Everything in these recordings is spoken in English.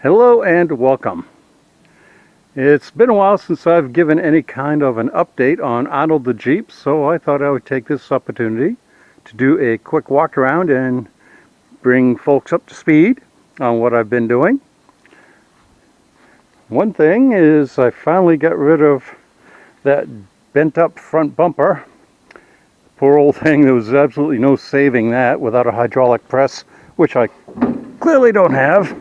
Hello and welcome. It's been a while since I've given any kind of an update on ARNold the Jeep, so I thought I would take this opportunity to do a quick walk around and bring folks up to speed on what I've been doing. One thing is I finally got rid of that bent up front bumper. Poor old thing, there was absolutely no saving that without a hydraulic press, which I clearly don't have.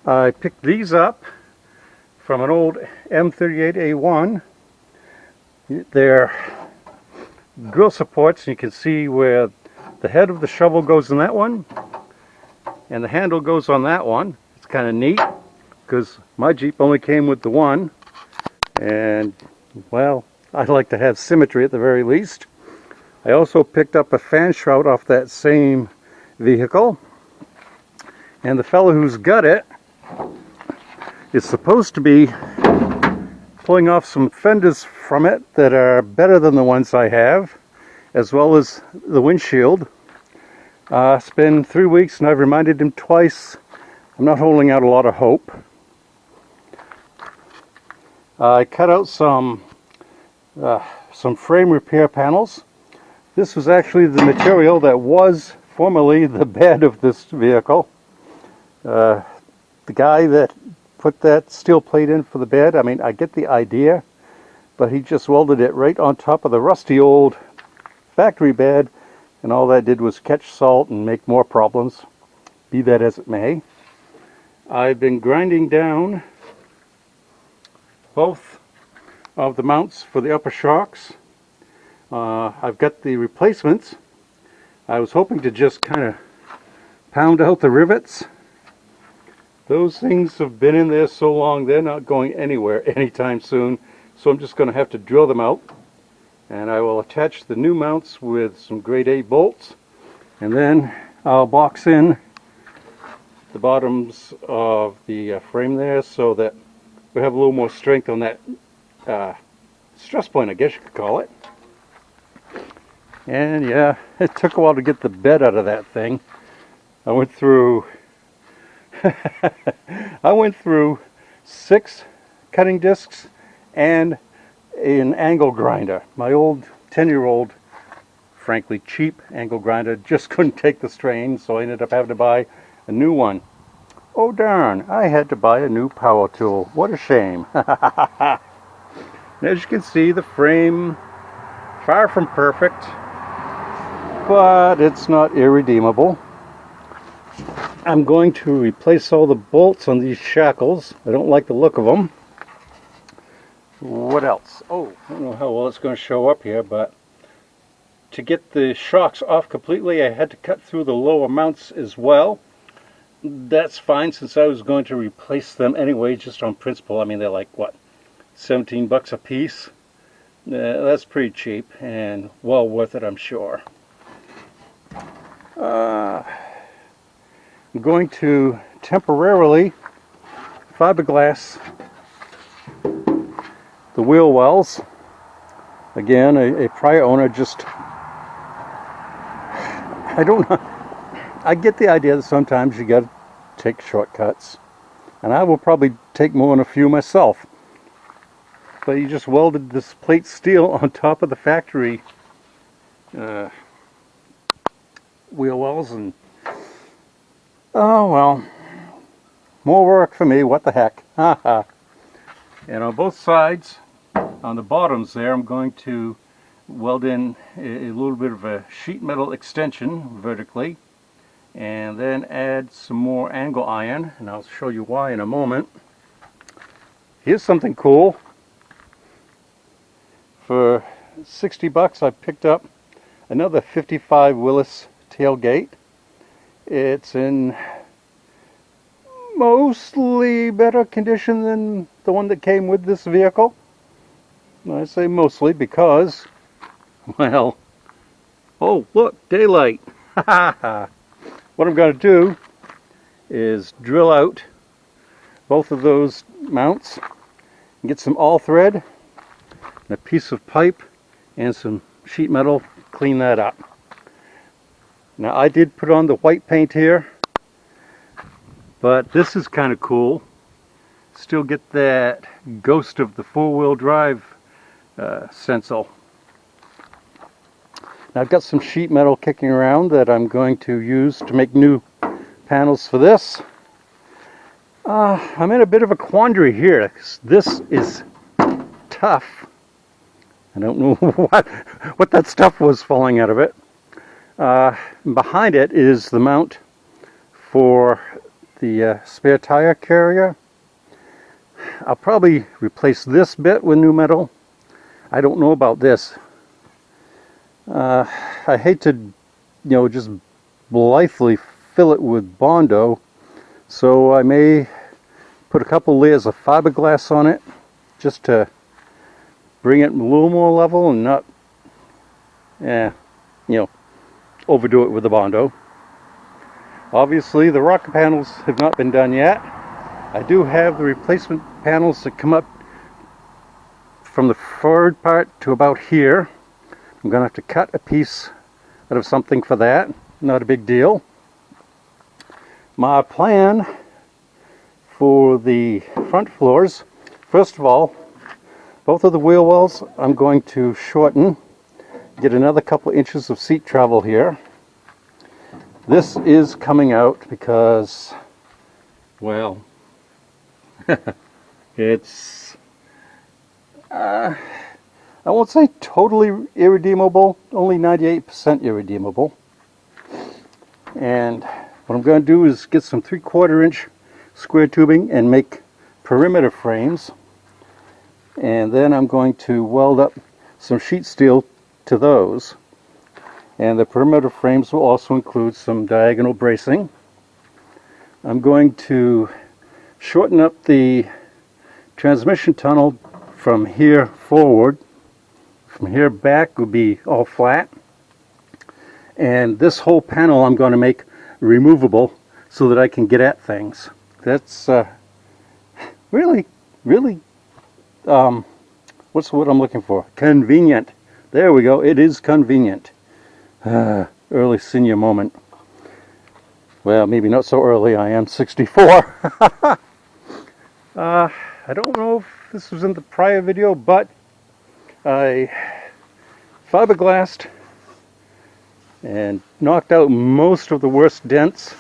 I picked these up from an old M38A1. They're grill supports, and you can see where the head of the shovel goes in that one and the handle goes on that one. It's kind of neat because my Jeep only came with the one, and well, I'd like to have symmetry at the very least. I also picked up a fan shroud off that same vehicle, and the fellow who's got it is supposed to be pulling off some fenders from it that are better than the ones I have, as well as the windshield. It's been 3 weeks and I've reminded him twice. I'm not holding out a lot of hope. I cut out some frame repair panels. This was actually the material that was formerly the bed of this vehicle. The guy that put that steel plate in for the bed, I mean, I get the idea, but he just welded it right on top of the rusty old factory bed, and all that did was catch salt and make more problems, be that as it may. I've been grinding down both of the mounts for the upper shocks. I've got the replacements. I was hoping to just kind of pound out the rivets. Those things have been in there so long, they're not going anywhere anytime soon, so I'm just going to have to drill them out. And I will attach the new mounts with some grade A bolts, and then I'll box in the bottoms of the frame there so that we have a little more strength on that stress point, I guess you could call it. And yeah, it took a while to get the bed out of that thing. I went through 6 cutting discs and an angle grinder. My old 10-year-old, frankly cheap angle grinder just couldn't take the strain, so I ended up having to buy a new one. Oh darn, I had to buy a new power tool. What a shame. And as you can see, the frame, far from perfect, but it's not irredeemable. I'm going to replace all the bolts on these shackles. I don't like the look of them. What else? Oh, I don't know how well it's going to show up here, but to get the shocks off completely, I had to cut through the lower mounts as well. That's fine, since I was going to replace them anyway, just on principle. I mean, they're like, what, 17 bucks a piece? That's pretty cheap and well worth it, I'm sure. I'm going to temporarily fiberglass the wheel wells. Again, a prior owner just, I don't know, I get the idea that sometimes you got to take shortcuts, and I will probably take more than a few myself, but you just welded this plate steel on top of the factory wheel wells, and oh well, more work for me, what the heck. And on both sides, on the bottoms there, I'm going to weld in a little bit of a sheet metal extension vertically, and then add some more angle iron, and I'll show you why in a moment. Here's something cool. For 60 bucks I picked up another 55 Willys tailgate. It's in mostly better condition than the one that came with this vehicle. I say mostly because, well, oh look, daylight. What I'm going to do is drill out both of those mounts and get some all thread and a piece of pipe and some sheet metal, clean that up. Now I did put on the white paint here But this is kind of cool. Still get that ghost of the four-wheel drive stencil. Now I've got some sheet metal kicking around that I'm going to use to make new panels for this. I'm in a bit of a quandary here. This is tough. I don't know what that stuff was falling out of it. Behind it is the mount for the spare tire carrier. I'll probably replace this bit with new metal. I don't know about this. I hate to, just blithely fill it with Bondo, so I may put a couple layers of fiberglass on it just to bring it a little more level and not, overdo it with the Bondo. Obviously, the rocker panels have not been done yet. I do have the replacement panels that come up from the forward part to about here. I'm going to have to cut a piece out of something for that. Not a big deal. My plan for the front floors, first of all, both of the wheel wells I'm going to shorten, get another couple inches of seat travel here. This is coming out because, well, it's, I won't say totally irredeemable, only 98% irredeemable. And what I'm going to do is get some 3/4 inch square tubing and make perimeter frames. And then I'm going to weld up some sheet steel to those. And the perimeter frames will also include some diagonal bracing. I'm going to shorten up the transmission tunnel from here forward. From here back will be all flat. And this whole panel I'm going to make removable so that I can get at things. That's really, what's the word I'm looking for? Convenient. There we go. It is convenient. Early senior moment. Well, maybe not so early. I am 64. I don't know if this was in the prior video, but I fiberglassed and knocked out most of the worst dents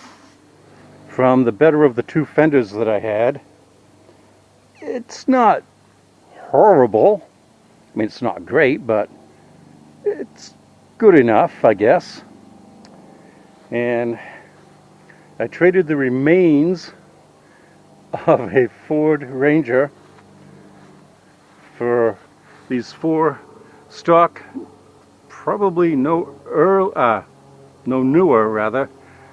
from the better of the two fenders that I had. It's not horrible. I mean, it's not great, but it's good enough, I guess. And I traded the remains of a Ford Ranger for these 4 stock, probably no newer rather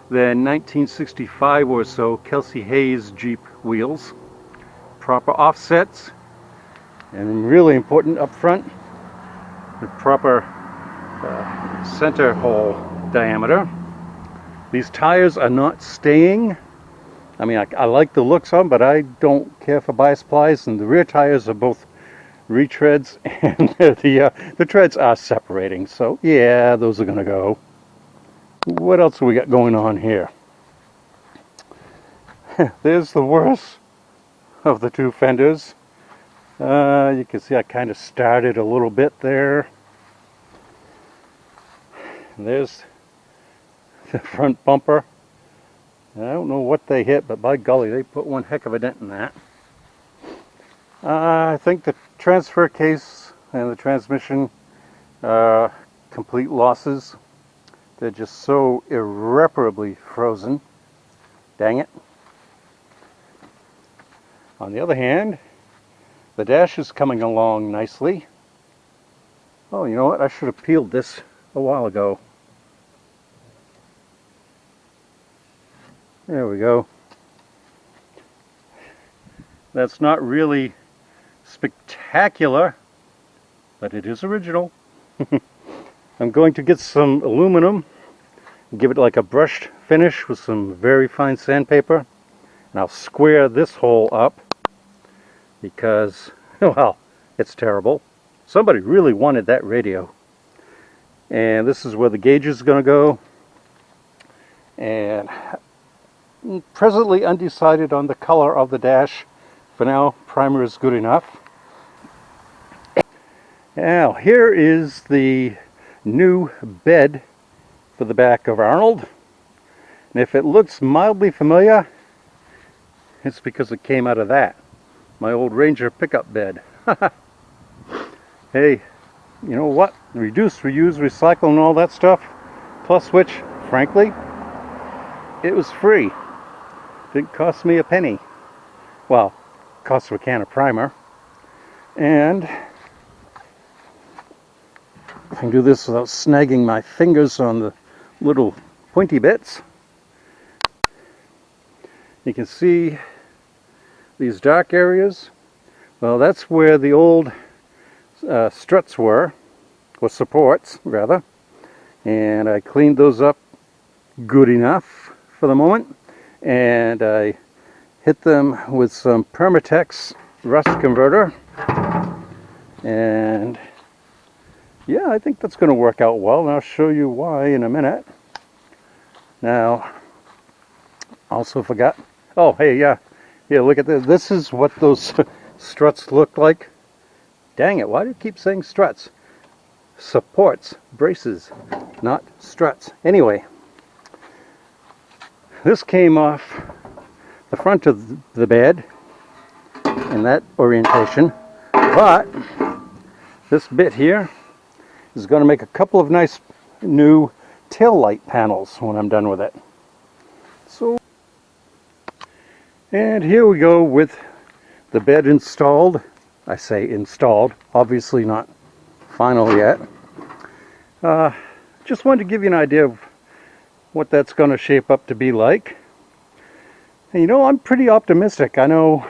than 1965 or so Kelsey Hayes Jeep wheels. Proper offsets, and really important up front, the proper center hole diameter. These tires are not staying. I mean, I like the looks of them, but I don't care for bias plies, and the rear tires are both retreads, and the treads are separating, so yeah, those are going to go. What else have we got going on here? There's the worst of the two fenders. You can see I kind of started a little bit there. And there's the front bumper. I don't know what they hit, but by golly, they put one heck of a dent in that. I think the transfer case and the transmission are complete losses. They're just so irreparably frozen. Dang it. On the other hand, the dash is coming along nicely. Oh, you know what? I should have peeled this a while ago. There we go. That's not really spectacular, but it is original. I'm going to get some aluminum, give it like a brushed finish with some very fine sandpaper, and I'll square this hole up because, well, it's terrible. Somebody really wanted that radio. And this is where the gauge is going to go. And Presently undecided on the color of the dash. For now, primer is good enough. Now, here is the new bed for the back of ARNold. And if it looks mildly familiar, it's because it came out of that. My old Ranger pickup bed. Hey, you know what? Reduce, reuse, recycle and all that stuff. Plus which, frankly, it was free. Didn't cost me a penny. Well, cost of a can of primer. And I can do this without snagging my fingers on the little pointy bits. You can see these dark areas. Well, that's where the old struts were, or supports rather, and I cleaned those up good enough for the moment, and I hit them with some Permatex rust converter, and yeah, I think that's going to work out well, and I'll show you why in a minute. Now, also forgot, oh hey, yeah, look at this. This is what those struts look like. Dang it, why do you keep saying struts? Supports, braces, not struts. Anyway, this came off the front of the bed in that orientation, but this bit here is going to make a couple of nice new tail light panels when I'm done with it. So, and here we go with the bed installed. I say installed, obviously not final yet. Just wanted to give you an idea of what that's going to shape up to be like. And you know, I'm pretty optimistic. I know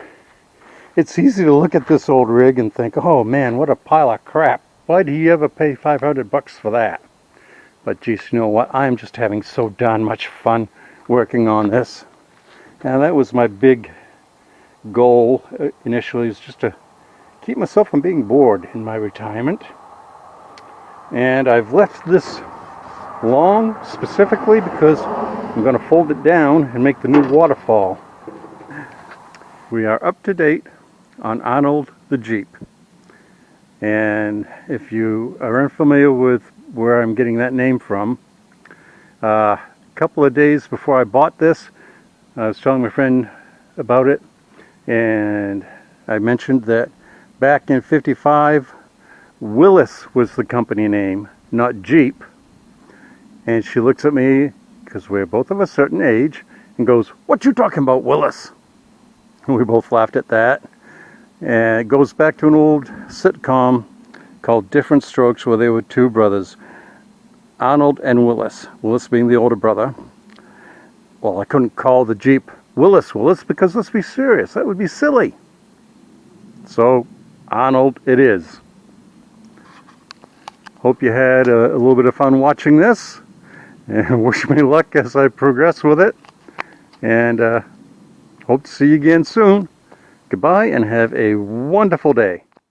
it's easy to look at this old rig and think, oh man, what a pile of crap. Why do you ever pay 500 bucks for that? But geez, you know what? I'm just having so darn much fun working on this. And that was my big goal initially, is just to keep myself from being bored in my retirement. And I've left this long specifically because I'm going to fold it down and make the new waterfall. We are up to date on ARNold the Jeep. And if you are unfamiliar with where I'm getting that name from, a couple of days before I bought this, I was telling my friend about it, and I mentioned that back in '55, Willys was the company name, not Jeep. And she looks at me, because we're both of a certain age, and goes, "What you talking about, Willys?" And we both laughed at that. And it goes back to an old sitcom called Different Strokes, where they were two brothers, ARNold and Willys. Willys being the older brother. Well, I couldn't call the Jeep Willys because let's be serious, that would be silly. So ARNold it is. Hope you had a little bit of fun watching this, and wish me luck as I progress with it, and hope to see you again soon. Goodbye and have a wonderful day.